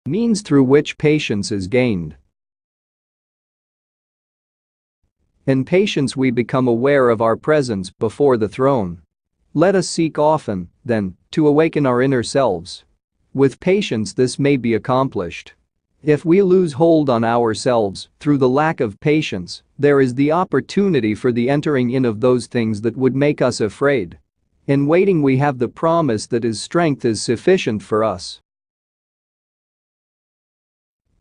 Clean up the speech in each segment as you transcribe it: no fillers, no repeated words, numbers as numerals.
Means through which patience is gained. In patience we become aware of our presence before the throne. Let us seek often, then, to awaken our inner selves. With patience this may be accomplished. If we lose hold on ourselves through the lack of patience, there is the opportunity for the entering in of those things that would make us afraid. In waiting we have the promise that His strength is sufficient for us.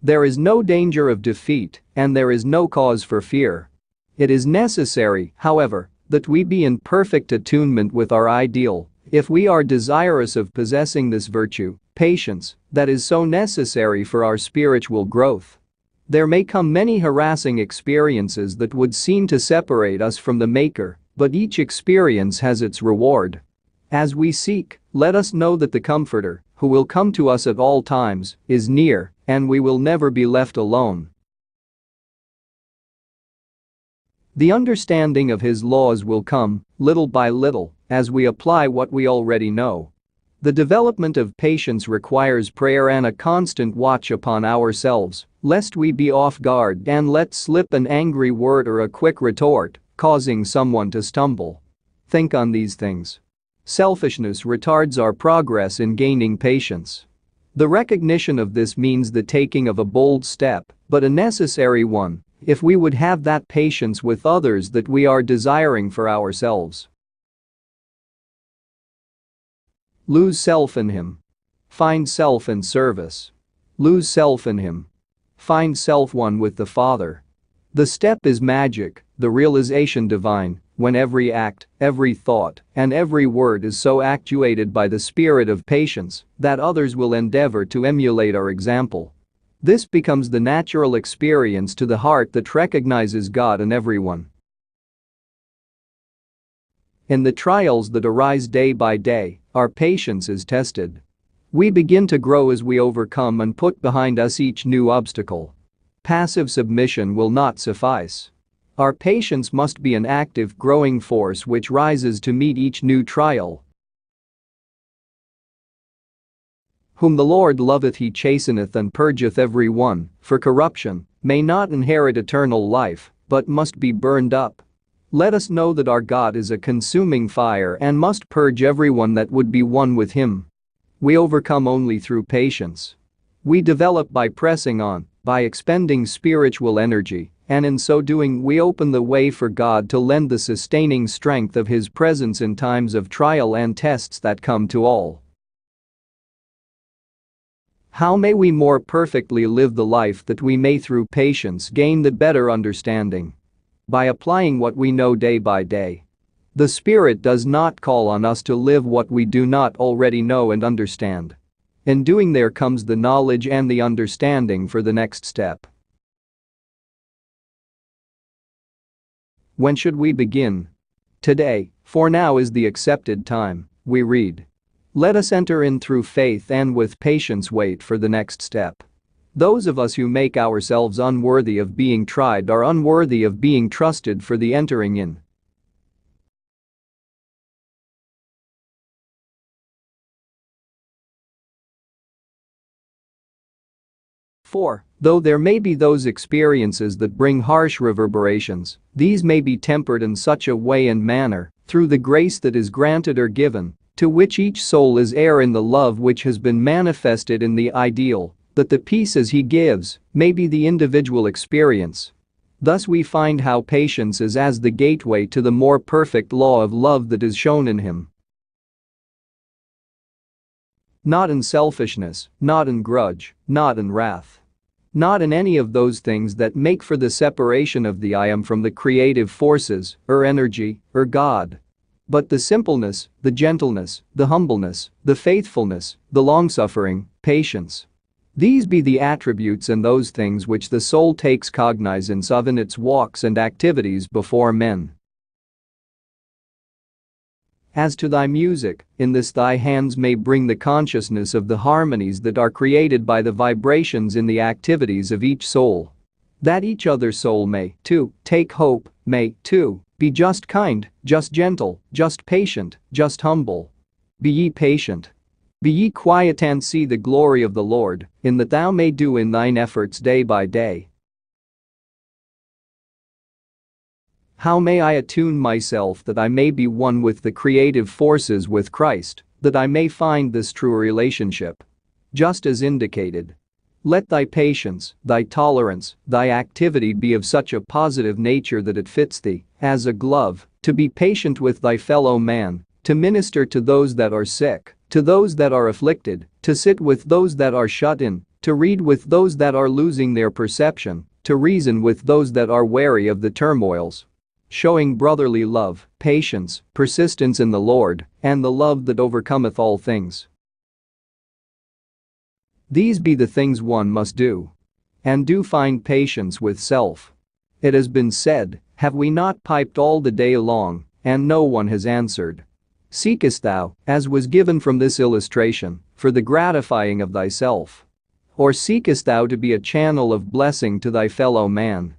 There is no danger of defeat, and there is no cause for fear. It is necessary, however, that we be in perfect attunement with our ideal, if we are desirous of possessing this virtue, patience, that is so necessary for our spiritual growth. There may come many harassing experiences that would seem to separate us from the Maker, but each experience has its reward. As we seek, let us know that the Comforter, who will come to us at all times, is near, and we will never be left alone. The understanding of His laws will come, little by little, as we apply what we already know. The development of patience requires prayer and a constant watch upon ourselves, lest we be off guard and let slip an angry word or a quick retort, causing someone to stumble. Think on these things. Selfishness retards our progress in gaining patience. The recognition of this means the taking of a bold step, but a necessary one, if we would have that patience with others that we are desiring for ourselves. Lose self in Him. Find self in service. Lose self in Him. Find self one with the Father. The step is magic, the realization divine, when every act, every thought, and every word is so actuated by the spirit of patience that others will endeavor to emulate our example. This becomes the natural experience to the heart that recognizes God in everyone. In the trials that arise day by day, our patience is tested. We begin to grow as we overcome and put behind us each new obstacle. Passive submission will not suffice. Our patience must be an active, growing force which rises to meet each new trial. Whom the Lord loveth He chasteneth and purgeth every one, for corruption, may not inherit eternal life, but must be burned up. Let us know that our God is a consuming fire and must purge everyone that would be one with Him. We overcome only through patience. We develop by pressing on, by expending spiritual energy, and in so doing we open the way for God to lend the sustaining strength of His presence in times of trial and tests that come to all. How may we more perfectly live the life that we may through patience gain the better understanding? By applying what we know day by day. The Spirit does not call on us to live what we do not already know and understand. In doing there comes the knowledge and the understanding for the next step. When should we begin? Today, for now is the accepted time, we read. Let us enter in through faith and with patience wait for the next step. Those of us who make ourselves unworthy of being tried are unworthy of being trusted for the entering in. For, though there may be those experiences that bring harsh reverberations, these may be tempered in such a way and manner, through the grace that is granted or given, to which each soul is heir in the love which has been manifested in the ideal, that the peace as He gives may be the individual experience. Thus we find how patience is as the gateway to the more perfect law of love that is shown in Him. Not in selfishness, not in grudge, not in wrath. Not in any of those things that make for the separation of the I am from the creative forces, or energy, or God. But the simpleness, the gentleness, the humbleness, the faithfulness, the long-suffering, patience. These be the attributes and those things which the soul takes cognizance of in its walks and activities before men. As to thy music, in this thy hands may bring the consciousness of the harmonies that are created by the vibrations in the activities of each soul. That each other soul may, too, take hope, may, too, be just kind, just gentle, just patient, just humble. Be ye patient. Be ye quiet and see the glory of the Lord, in that thou may do in thine efforts day by day. How may I attune myself that I may be one with the creative forces with Christ, that I may find this true relationship? Just as indicated. Let thy patience, thy tolerance, thy activity be of such a positive nature that it fits thee, as a glove, to be patient with thy fellow man, to minister to those that are sick, to those that are afflicted, to sit with those that are shut in, to read with those that are losing their perception, to reason with those that are weary of the turmoils. Showing brotherly love, patience, persistence in the Lord, and the love that overcometh all things. These be the things one must do. And do find patience with self. It has been said, have we not piped all the day long, and no one has answered? Seekest thou, as was given from this illustration, for the gratifying of thyself? Or seekest thou to be a channel of blessing to thy fellow man?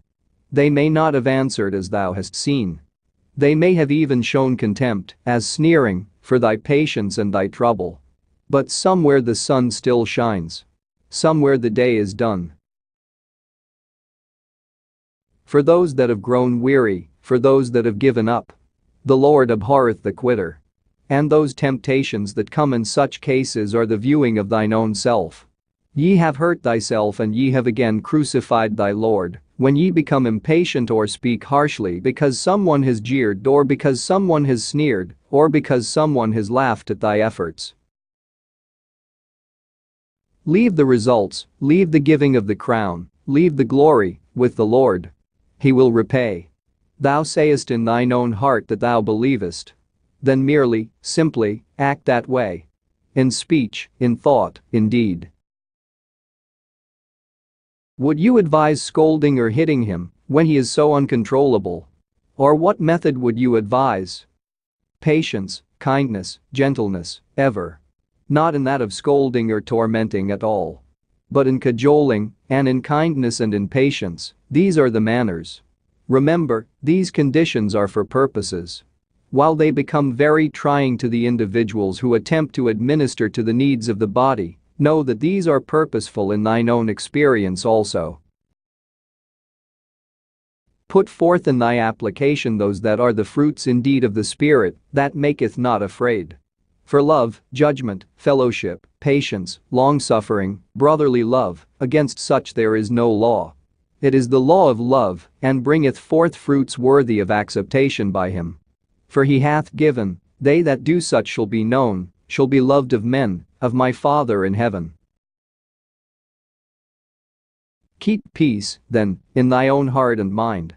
They may not have answered as thou hast seen. They may have even shown contempt, as sneering, for thy patience and thy trouble. But somewhere the sun still shines. Somewhere the day is done. For those that have grown weary, for those that have given up, the Lord abhorreth the quitter. And those temptations that come in such cases are the viewing of thine own self. Ye have hurt thyself and ye have again crucified thy Lord, when ye become impatient or speak harshly because someone has jeered or because someone has sneered or because someone has laughed at thy efforts. Leave the results, leave the giving of the crown, leave the glory with the Lord. He will repay. Thou sayest in thine own heart that thou believest. Then merely, simply, act that way. In speech, in thought, in deed. Would you advise scolding or hitting him when he is so uncontrollable? Or what method would you advise? Patience, kindness, gentleness, ever. Not in that of scolding or tormenting at all. But in cajoling, and in kindness and in patience, these are the manners. Remember, these conditions are for purposes. While they become very trying to the individuals who attempt to administer to the needs of the body, know that these are purposeful in thine own experience also. Put forth in thy application those that are the fruits indeed of the Spirit, that maketh not afraid. For love, judgment, fellowship, patience, long-suffering, brotherly love, against such there is no law. It is the law of love, and bringeth forth fruits worthy of acceptation by him. For he hath given, they that do such shall be known, shall be loved of men, of my Father in heaven. Keep peace, then, in thy own heart and mind.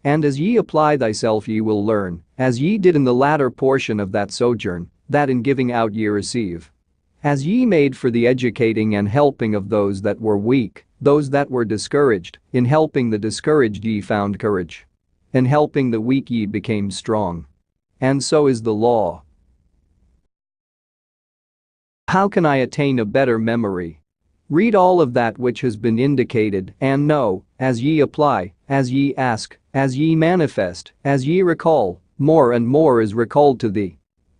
And as ye apply thyself ye will learn, as ye did in the latter portion of that sojourn, that in giving out ye receive. As ye made for the educating and helping of those that were weak, those that were discouraged, in helping the discouraged ye found courage. In helping the weak ye became strong. And so is the law. How can I attain a better memory? Read all of that which has been indicated and know, as ye apply, as ye ask, as ye manifest, as ye recall, more and more is recalled to thee.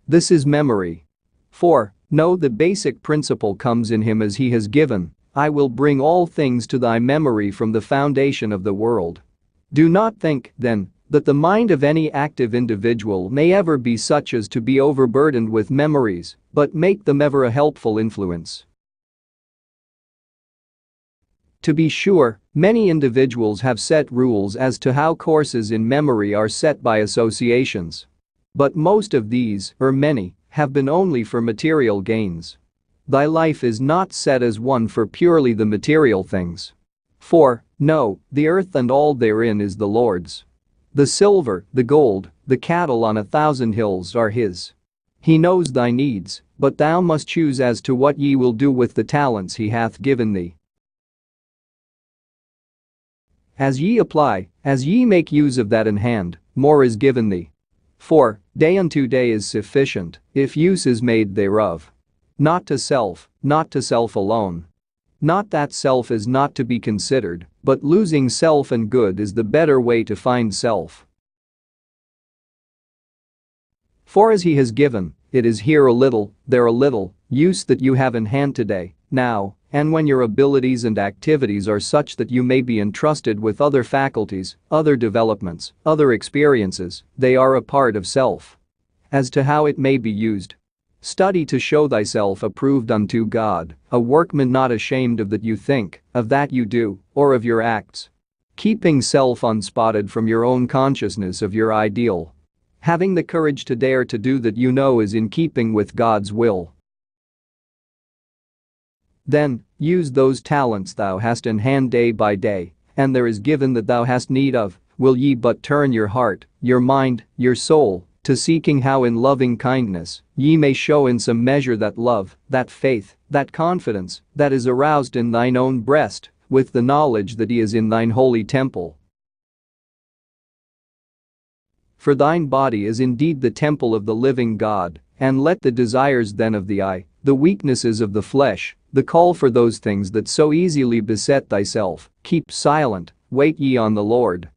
This is memory. 4. Know the basic principle comes in him as he has given, I will bring all things to thy memory from the foundation of the world. Do not think, then, that the mind of any active individual may ever be such as to be overburdened with memories, but make them ever a helpful influence. To be sure, many individuals have set rules as to how courses in memory are set by associations. But most of these, or many, have been only for material gains. Thy life is not set as one for purely the material things. 4. No, the earth and all therein is the Lord's. The silver, the gold, the cattle on 1,000 hills are his. He knows thy needs, but thou must choose as to what ye will do with the talents he hath given thee. As ye apply, as ye make use of that in hand, more is given thee. 4. Day unto day is sufficient, if use is made thereof. Not to self alone. Not that self is not to be considered, but losing self and good is the better way to find self. For as he has given, it is here a little, there a little, use that you have in hand today, now, and when your abilities and activities are such that you may be entrusted with other faculties, other developments, other experiences, they are a part of self. As to how it may be used, study to show thyself approved unto God, a workman not ashamed of that you think, of that you do, or of your acts. Keeping self unspotted from your own consciousness of your ideal. Having the courage to dare to do that you know is in keeping with God's will. Then, use those talents thou hast in hand day by day, and there is given that thou hast need of, will ye but turn your heart, your mind, your soul, to seeking how in loving kindness ye may show in some measure that love, that faith, that confidence, that is aroused in thine own breast, with the knowledge that he is in thine holy temple. For thine body is indeed the temple of the living God, and let the desires then of the eye, the weaknesses of the flesh, the call for those things that so easily beset thyself, keep silent, wait ye on the Lord.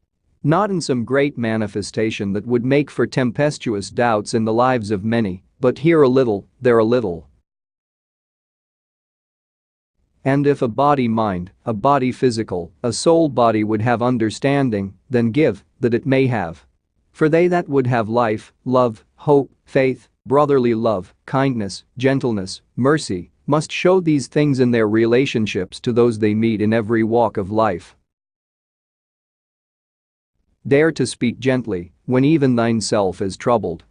Not in some great manifestation that would make for tempestuous doubts in the lives of many, but here a little, there a little. And if a body mind, a body physical, a soul body would have understanding, then give, that it may have. For they that would have life, love, hope, faith, brotherly love, kindness, gentleness, mercy, must show these things in their relationships to those they meet in every walk of life. Dare to speak gently, when even thine self is troubled.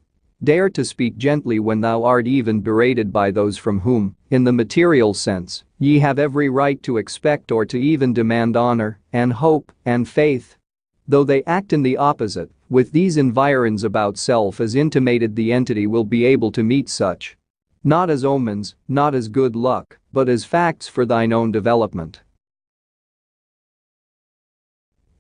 Dare to speak gently when thou art even berated by those from whom, in the material sense, ye have every right to expect or to even demand honor, and hope, and faith. Though they act in the opposite, with these environs about self as intimated, the entity will be able to meet such. Not as omens, not as good luck, but as facts for thine own development.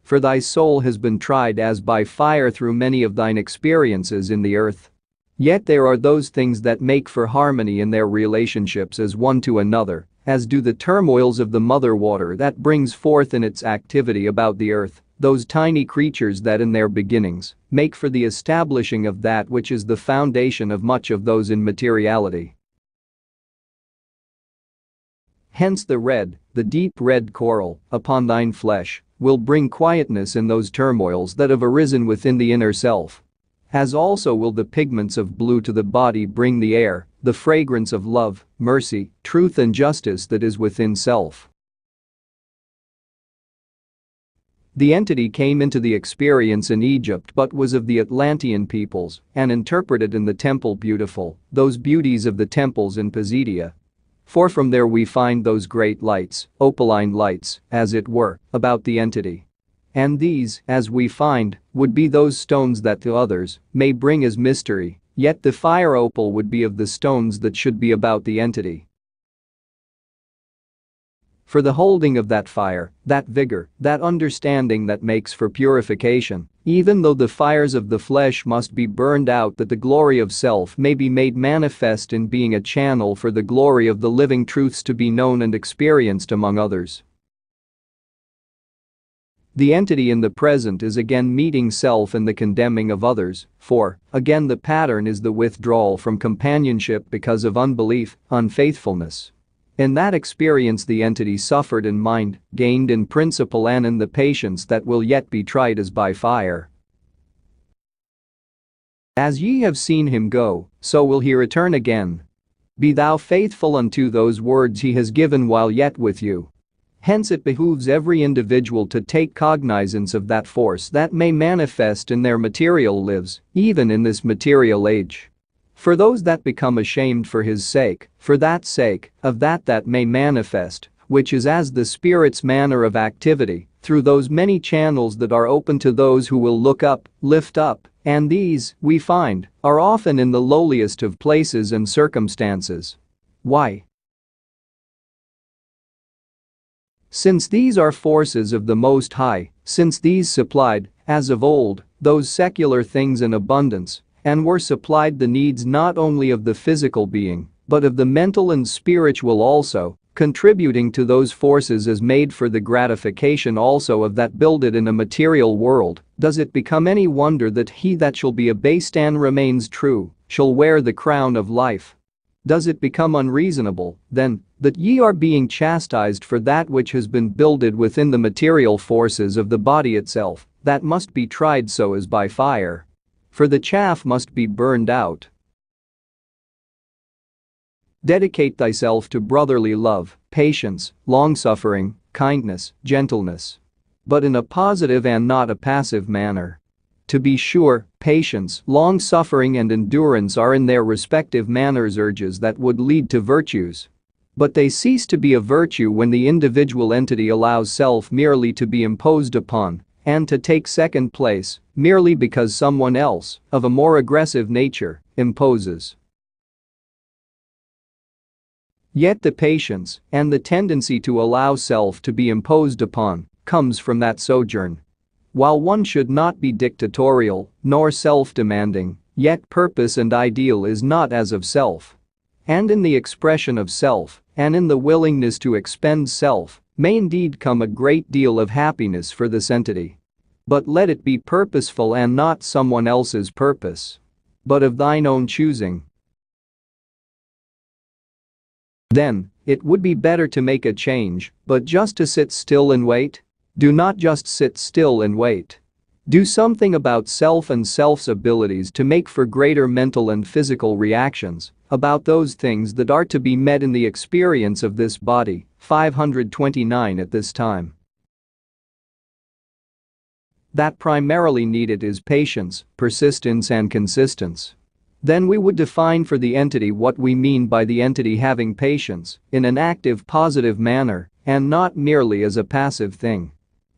For thy soul has been tried as by fire through many of thine experiences in the earth. Yet there are those things that make for harmony in their relationships as one to another, as do the turmoils of the mother water that brings forth in its activity about the earth, those tiny creatures that in their beginnings make for the establishing of that which is the foundation of much of those in materiality. Hence the deep red coral, upon thine flesh, will bring quietness in those turmoils that have arisen within the inner self. As also will the pigments of blue to the body bring the air, the fragrance of love, mercy, truth and justice that is within self. The entity came into the experience in Egypt but was of the Atlantean peoples and interpreted in the temple beautiful, those beauties of the temples in Pisidia. For from there we find those great lights, opaline lights, as it were, about the entity. And these, as we find, would be those stones that to others may bring as mystery, yet the fire opal would be of the stones that should be about the entity. For the holding of that fire, that vigor, that understanding that makes for purification, even though the fires of the flesh must be burned out that the glory of self may be made manifest in being a channel for the glory of the living truths to be known and experienced among others. The entity in the present is again meeting self in the condemning of others, for, again the pattern is the withdrawal from companionship because of unbelief, unfaithfulness. In that experience the entity suffered in mind, gained in principle and in the patience that will yet be tried as by fire. As ye have seen him go, so will he return again. Be thou faithful unto those words he has given while yet with you. Hence it behooves every individual to take cognizance of that force that may manifest in their material lives, even in this material age. For those that become ashamed for his sake, for that sake, of that may manifest, which is as the Spirit's manner of activity, through those many channels that are open to those who will look up, lift up, and these, we find, are often in the lowliest of places and circumstances. Why? Since these are forces of the Most High, since these supplied, as of old, those secular things in abundance, and were supplied the needs not only of the physical being, but of the mental and spiritual also, contributing to those forces as made for the gratification also of that builded in a material world, does it become any wonder that he that shall be abased and remains true, shall wear the crown of life? Does it become unreasonable, then, that ye are being chastised for that which has been builded within the material forces of the body itself, that must be tried so as by fire? For the chaff must be burned out. Dedicate thyself to brotherly love, patience, long-suffering, kindness, gentleness. But in a positive and not a passive manner. To be sure, patience, long-suffering and endurance are in their respective manners urges that would lead to virtues. But they cease to be a virtue when the individual entity allows self merely to be imposed upon and to take second place merely because someone else, of a more aggressive nature, imposes. Yet the patience and the tendency to allow self to be imposed upon comes from that sojourn. While one should not be dictatorial nor self-demanding, yet purpose and ideal is not as of self. And in the expression of self and in the willingness to expend self may indeed come a great deal of happiness for this entity. But let it be purposeful and not someone else's purpose, but of thine own choosing. Then, it would be better to make a change, but just to sit still and wait? Do not just sit still and wait. Do something about self and self's abilities to make for greater mental and physical reactions about those things that are to be met in the experience of this body. 529 at this time. That primarily needed is patience, persistence and consistence. Then we would define for the entity what we mean by the entity having patience in an active, positive manner and not merely as a passive thing.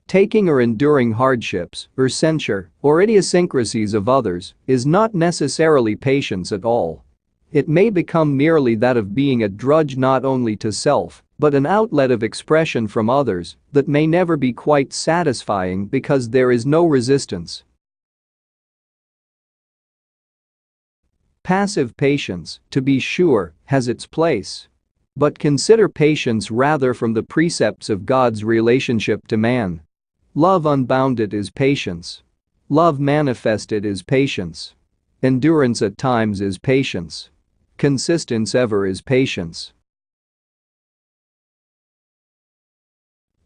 Taking or enduring hardships or censure or idiosyncrasies of others is not necessarily patience at all. It may become merely that of being a drudge not only to self but an outlet of expression from others that may never be quite satisfying because there is no resistance. Passive patience, to be sure, has its place. But consider patience rather from the precepts of God's relationship to man. Love unbounded is patience. Love manifested is patience. Endurance at times is patience. Consistence ever is patience.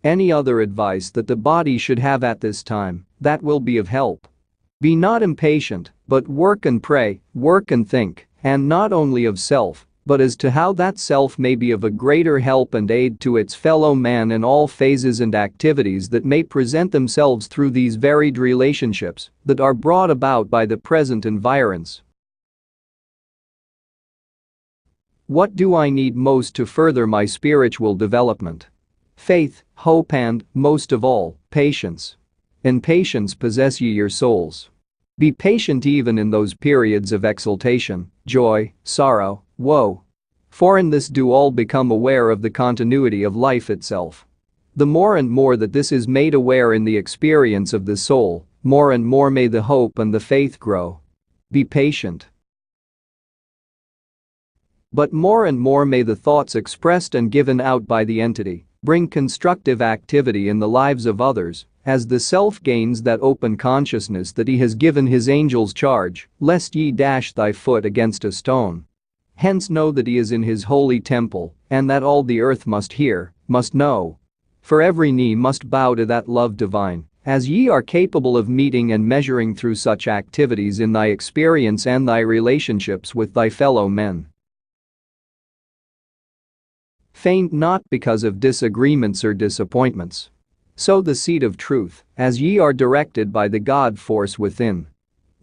Any other advice that the body should have at this time, that will be of help. Be not impatient, but work and pray, work and think, and not only of self, but as to how that self may be of a greater help and aid to its fellow man in all phases and activities that may present themselves through these varied relationships that are brought about by the present environs. What do I need most to further my spiritual development? Faith, hope and, most of all, patience. In patience possess ye your souls. Be patient even in those periods of exultation, joy, sorrow, woe. For in this do all become aware of the continuity of life itself. The more and more that this is made aware in the experience of the soul, more and more may the hope and the faith grow. Be patient. But more and more may the thoughts expressed and given out by the entity bring constructive activity in the lives of others, as the self gains that open consciousness that he has given his angels charge, lest ye dash thy foot against a stone. Hence know that he is in his holy temple, and that all the earth must hear, must know. For every knee must bow to that love divine, as ye are capable of meeting and measuring through such activities in thy experience and thy relationships with thy fellow men. Faint not because of disagreements or disappointments. Sow the seed of truth, as ye are directed by the God force within.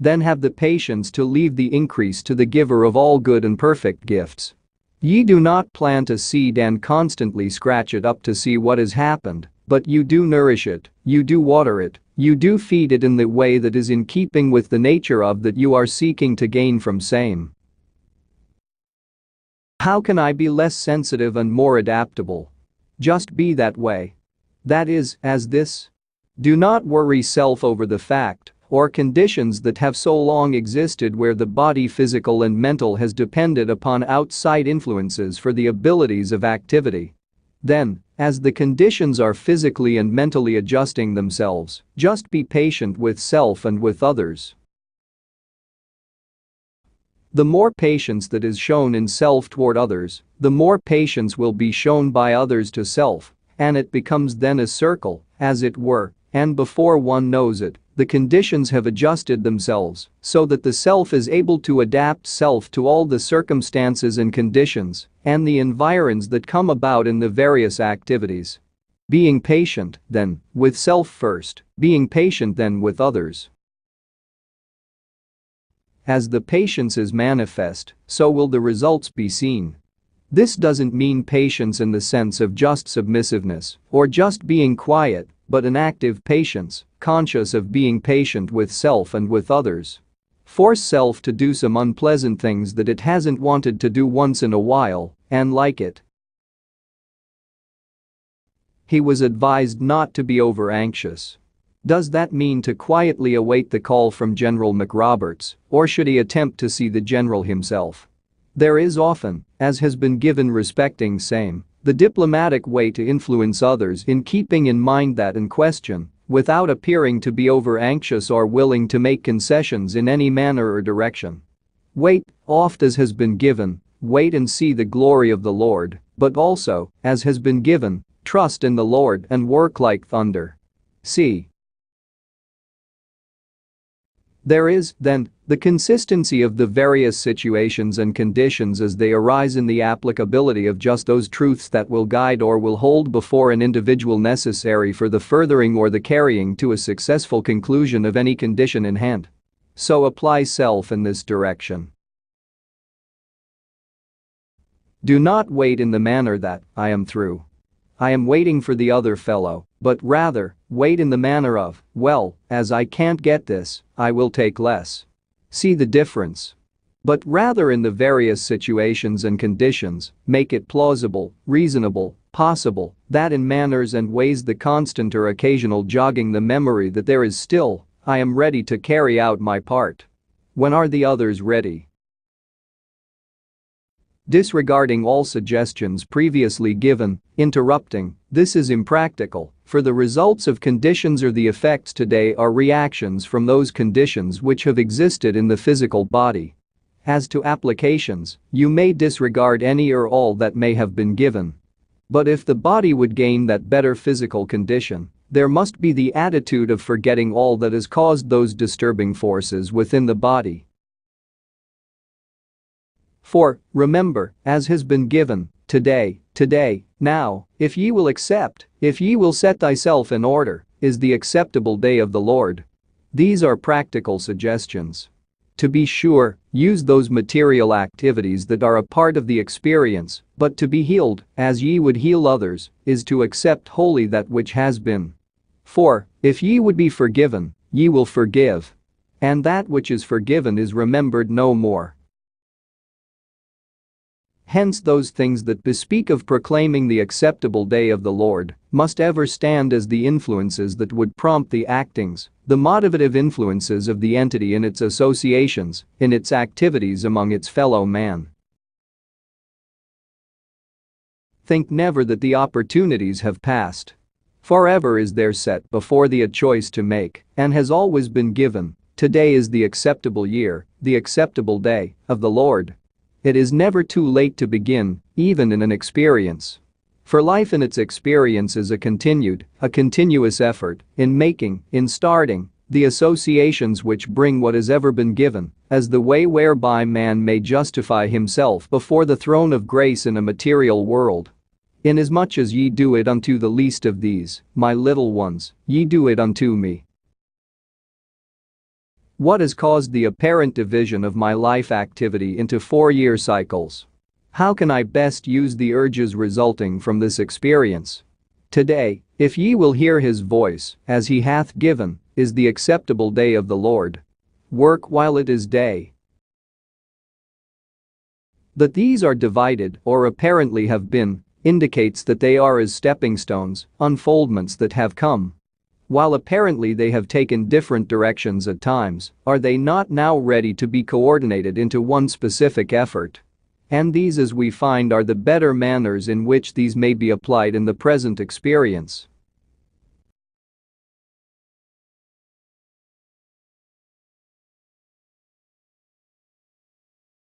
Then have the patience to leave the increase to the giver of all good and perfect gifts. Ye do not plant a seed and constantly scratch it up to see what has happened, but you do nourish it, you do water it, you do feed it in the way that is in keeping with the nature of that you are seeking to gain from same. How can I be less sensitive and more adaptable? Just be that way. That is, as this. Do not worry self over the fact or conditions that have so long existed where the body physical and mental has depended upon outside influences for the abilities of activity. Then, as the conditions are physically and mentally adjusting themselves, just be patient with self and with others. The more patience that is shown in self toward others, the more patience will be shown by others to self, and it becomes then a circle, as it were, and before one knows it, the conditions have adjusted themselves so that the self is able to adapt self to all the circumstances and conditions and the environs that come about in the various activities. Being patient, then, with self first, being patient then with others. As the patience is manifest, so will the results be seen. This doesn't mean patience in the sense of just submissiveness or just being quiet, but an active patience, conscious of being patient with self and with others. Force self to do some unpleasant things that it hasn't wanted to do once in a while, and like it. He was advised not to be over-anxious. Does that mean to quietly await the call from General McRoberts, or should he attempt to see the general himself? There is often, as has been given respecting same, the diplomatic way to influence others in keeping in mind that in question, without appearing to be over-anxious or willing to make concessions in any manner or direction. Wait, oft as has been given, wait and see the glory of the Lord, but also, as has been given, trust in the Lord and work like thunder. See. There is, then, the consistency of the various situations and conditions as they arise in the applicability of just those truths that will guide or will hold before an individual necessary for the furthering or the carrying to a successful conclusion of any condition in hand. So apply self in this direction. Do not wait in the manner that, I am through. I am waiting for the other fellow, but rather, wait in the manner of, well, as I can't get this, I will take less. See the difference? But rather in the various situations and conditions, make it plausible, reasonable, possible, that in manners and ways the constant or occasional jogging the memory that there is still, I am ready to carry out my part. When are the others ready? Disregarding all suggestions previously given, interrupting, this is impractical, for the results of conditions or the effects today are reactions from those conditions which have existed in the physical body. As to applications, you may disregard any or all that may have been given. But if the body would gain that better physical condition, there must be the attitude of forgetting all that has caused those disturbing forces within the body. For, remember, as has been given, today, now, if ye will accept, if ye will set thyself in order, is the acceptable day of the Lord. These are practical suggestions. To be sure, use those material activities that are a part of the experience, but to be healed, as ye would heal others, is to accept wholly that which has been. For, if ye would be forgiven, ye will forgive. And that which is forgiven is remembered no more. Hence those things that bespeak of proclaiming the acceptable day of the Lord must ever stand as the influences that would prompt the actings, the motivative influences of the entity in its associations, in its activities among its fellow man. Think never that the opportunities have passed. Forever is there set before thee a choice to make, and has always been given. Today is the acceptable year, the acceptable day of the Lord. It is never too late to begin, even in an experience. For life in its experience is a continuous effort in making, in starting, the associations which bring what has ever been given as the way whereby man may justify himself before the throne of grace in a material world. Inasmuch as ye do it unto the least of these, my little ones, ye do it unto me. What has caused the apparent division of my life activity into 4-year cycles? How can I best use the urges resulting from this experience? Today, if ye will hear his voice, as he hath given, is the acceptable day of the Lord. Work while it is day. That these are divided, or apparently have been, indicates that they are as stepping stones, unfoldments that have come. While apparently they have taken different directions at times, are they not now ready to be coordinated into one specific effort? And these, as we find, are the better manners in which these may be applied in the present experience.